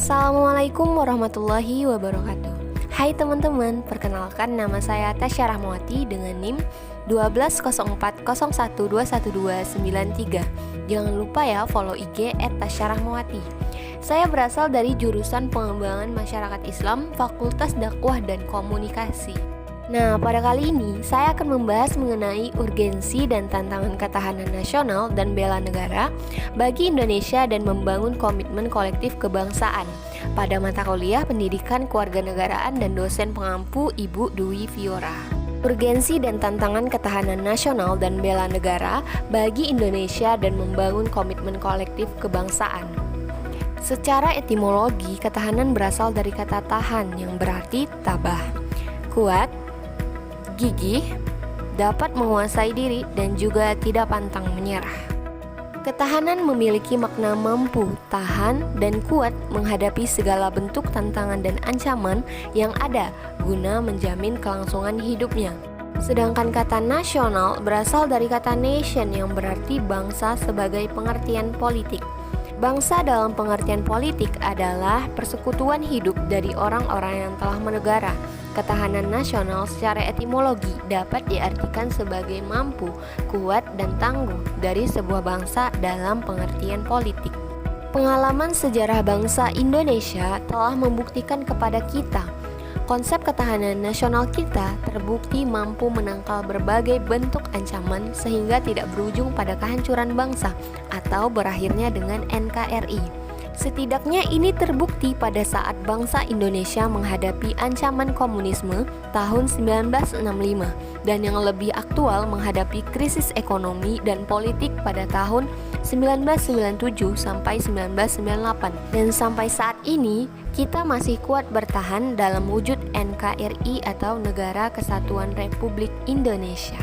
Assalamualaikum warahmatullahi wabarakatuh. Hai teman-teman, perkenalkan nama saya Tasya Rahmawati dengan NIM 12040121293. Jangan lupa ya follow IG @tasyarahmawati. Saya berasal dari jurusan Pengembangan Masyarakat Islam, Fakultas Dakwah dan Komunikasi. Nah, pada kali ini saya akan membahas mengenai urgensi dan tantangan ketahanan nasional dan bela negara bagi Indonesia dan membangun komitmen kolektif kebangsaan pada mata kuliah Pendidikan Kewarganegaraan dan dosen pengampu Ibu Dwi Fiora. Urgensi dan tantangan ketahanan nasional dan bela negara bagi Indonesia dan membangun komitmen kolektif kebangsaan. Secara etimologi, ketahanan berasal dari kata tahan yang berarti tabah, kuat, gigih, dapat menguasai diri, dan juga tidak pantang menyerah. Ketahanan memiliki makna mampu, tahan, dan kuat menghadapi segala bentuk tantangan dan ancaman yang ada guna menjamin kelangsungan hidupnya. Sedangkan kata nasional berasal dari kata nation yang berarti bangsa sebagai pengertian politik. Bangsa dalam pengertian politik adalah persekutuan hidup dari orang-orang yang telah menegara. Ketahanan nasional secara etimologi dapat diartikan sebagai mampu, kuat, dan tangguh dari sebuah bangsa dalam pengertian politik. Pengalaman sejarah bangsa Indonesia telah membuktikan kepada kita konsep ketahanan nasional kita terbukti mampu menangkal berbagai bentuk ancaman sehingga tidak berujung pada kehancuran bangsa atau berakhirnya dengan NKRI. Setidaknya ini terbukti pada saat bangsa Indonesia menghadapi ancaman komunisme tahun 1965 dan yang lebih aktual menghadapi krisis ekonomi dan politik pada tahun 1997 sampai 1998. Dan sampai saat ini kita masih kuat bertahan dalam wujud NKRI atau Negara Kesatuan Republik Indonesia.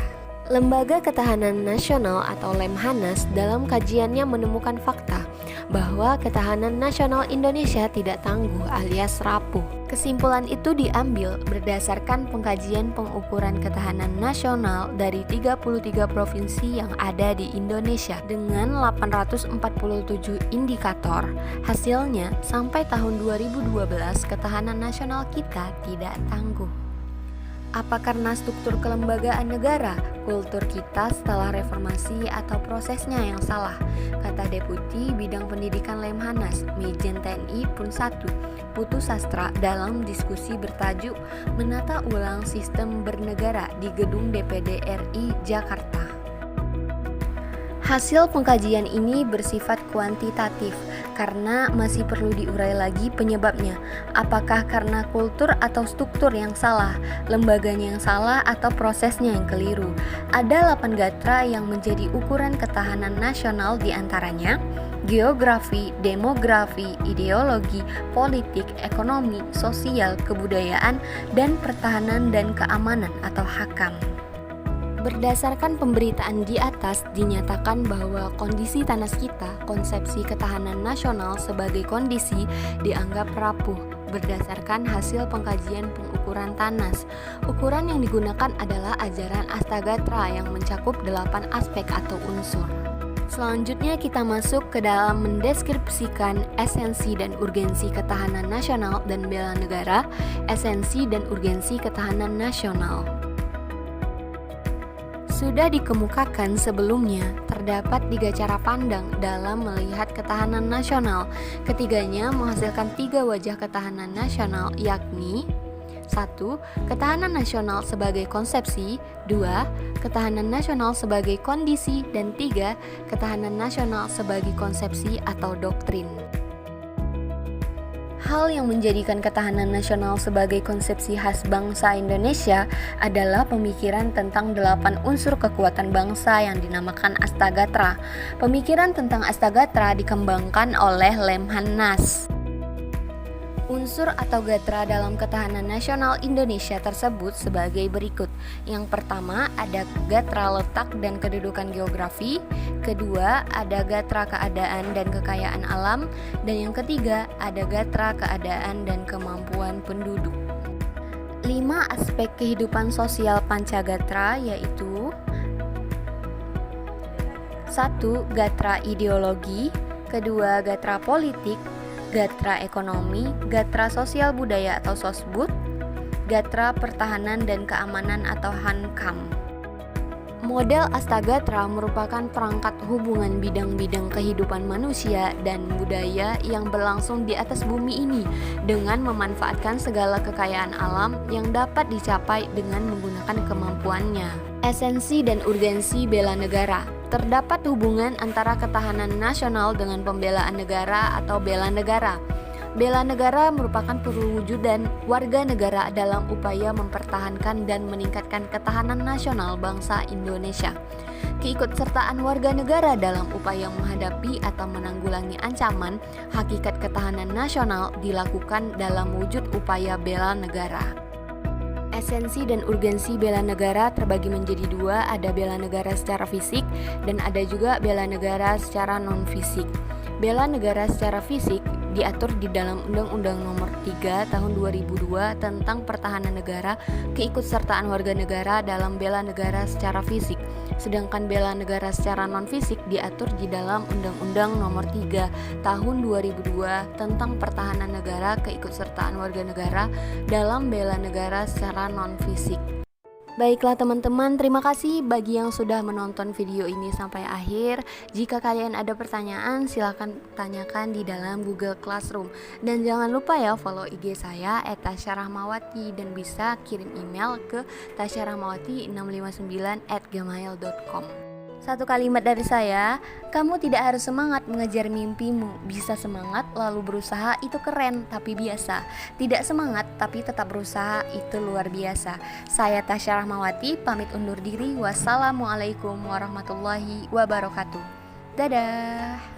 Lembaga Ketahanan Nasional atau Lemhanas dalam kajiannya menemukan fakta bahwa ketahanan nasional Indonesia tidak tangguh alias rapuh. Kesimpulan itu diambil berdasarkan pengkajian pengukuran ketahanan nasional dari 33 provinsi yang ada di Indonesia dengan 847 indikator. Hasilnya, sampai tahun 2012 ketahanan nasional kita tidak tangguh. Apa karena struktur kelembagaan negara, kultur kita setelah reformasi, atau prosesnya yang salah? Kata Deputi Bidang Pendidikan Lemhanas, Majen TNI Pun 1, Putu Sastra dalam diskusi bertajuk Menata Ulang Sistem Bernegara di Gedung DPD RI Jakarta. Hasil pengkajian ini bersifat kuantitatif karena masih perlu diurai lagi penyebabnya. Apakah karena kultur atau struktur yang salah, lembaganya yang salah, atau prosesnya yang keliru? Ada 8 gatra yang menjadi ukuran ketahanan nasional, diantaranya geografi, demografi, ideologi, politik, ekonomi, sosial, kebudayaan, dan pertahanan dan keamanan atau HAKAM. Berdasarkan pemberitaan di atas, dinyatakan bahwa kondisi TANAS kita, konsepsi ketahanan nasional sebagai kondisi, dianggap rapuh berdasarkan hasil pengkajian pengukuran TANAS. Ukuran yang digunakan adalah ajaran Astagatra yang mencakup 8 aspek atau unsur. Selanjutnya kita masuk ke dalam mendeskripsikan esensi dan urgensi ketahanan nasional dan bela negara. Esensi dan urgensi ketahanan nasional sudah dikemukakan sebelumnya, terdapat 3 cara pandang dalam melihat ketahanan nasional. Ketiganya menghasilkan 3 wajah ketahanan nasional, yakni 1. Ketahanan nasional sebagai konsepsi, 2. Ketahanan nasional sebagai kondisi, dan 3. Ketahanan nasional sebagai konsepsi atau doktrin. Hal yang menjadikan ketahanan nasional sebagai konsepsi khas bangsa Indonesia adalah pemikiran tentang 8 unsur kekuatan bangsa yang dinamakan Astagatra. Pemikiran tentang Astagatra dikembangkan oleh Lemhanas. Unsur atau gatra dalam ketahanan nasional Indonesia tersebut sebagai berikut. Yang pertama ada gatra letak dan kedudukan geografi, kedua ada gatra keadaan dan kekayaan alam, dan yang ketiga ada gatra keadaan dan kemampuan penduduk. 5 aspek kehidupan sosial Pancagatra yaitu 1. Gatra ideologi, kedua gatra politik, Gatra Ekonomi, Gatra Sosial Budaya atau Sosbud, Gatra Pertahanan dan Keamanan atau Hankam. Model Astagatra merupakan perangkat hubungan bidang-bidang kehidupan manusia dan budaya yang berlangsung di atas bumi ini dengan memanfaatkan segala kekayaan alam yang dapat dicapai dengan menggunakan kemampuannya. Esensi dan urgensi bela negara. Terdapat hubungan antara ketahanan nasional dengan pembelaan negara atau bela negara. Bela negara merupakan perwujudan warga negara dalam upaya mempertahankan dan meningkatkan ketahanan nasional bangsa Indonesia. Keikutsertaan warga negara dalam upaya menghadapi atau menanggulangi ancaman hakikat ketahanan nasional dilakukan dalam wujud upaya bela negara. Esensi dan urgensi bela negara terbagi menjadi dua, ada bela negara secara fisik dan ada juga bela negara secara non-fisik. Bela negara secara fisik diatur di dalam Undang-Undang Nomor 3 Tahun 2002 tentang Pertahanan Negara, keikutsertaan warga negara dalam bela negara secara fisik. Sedangkan bela negara secara non-fisik diatur di dalam Undang-Undang Nomor 3 Tahun 2002 tentang Pertahanan Negara, keikutsertaan warga negara dalam bela negara secara non-fisik. Baiklah teman-teman, terima kasih bagi yang sudah menonton video ini sampai akhir. Jika kalian ada pertanyaan, silahkan tanyakan di dalam Google Classroom. Dan jangan lupa ya follow IG saya @tasyarahmawati dan bisa kirim email ke tasyarahmawati659@gmail.com. Satu kalimat dari saya, kamu tidak harus semangat mengejar mimpimu. Bisa semangat lalu berusaha itu keren tapi biasa. Tidak semangat tapi tetap berusaha itu luar biasa. Saya Tasya Rahmawati pamit undur diri. Wassalamualaikum warahmatullahi wabarakatuh. Dadah.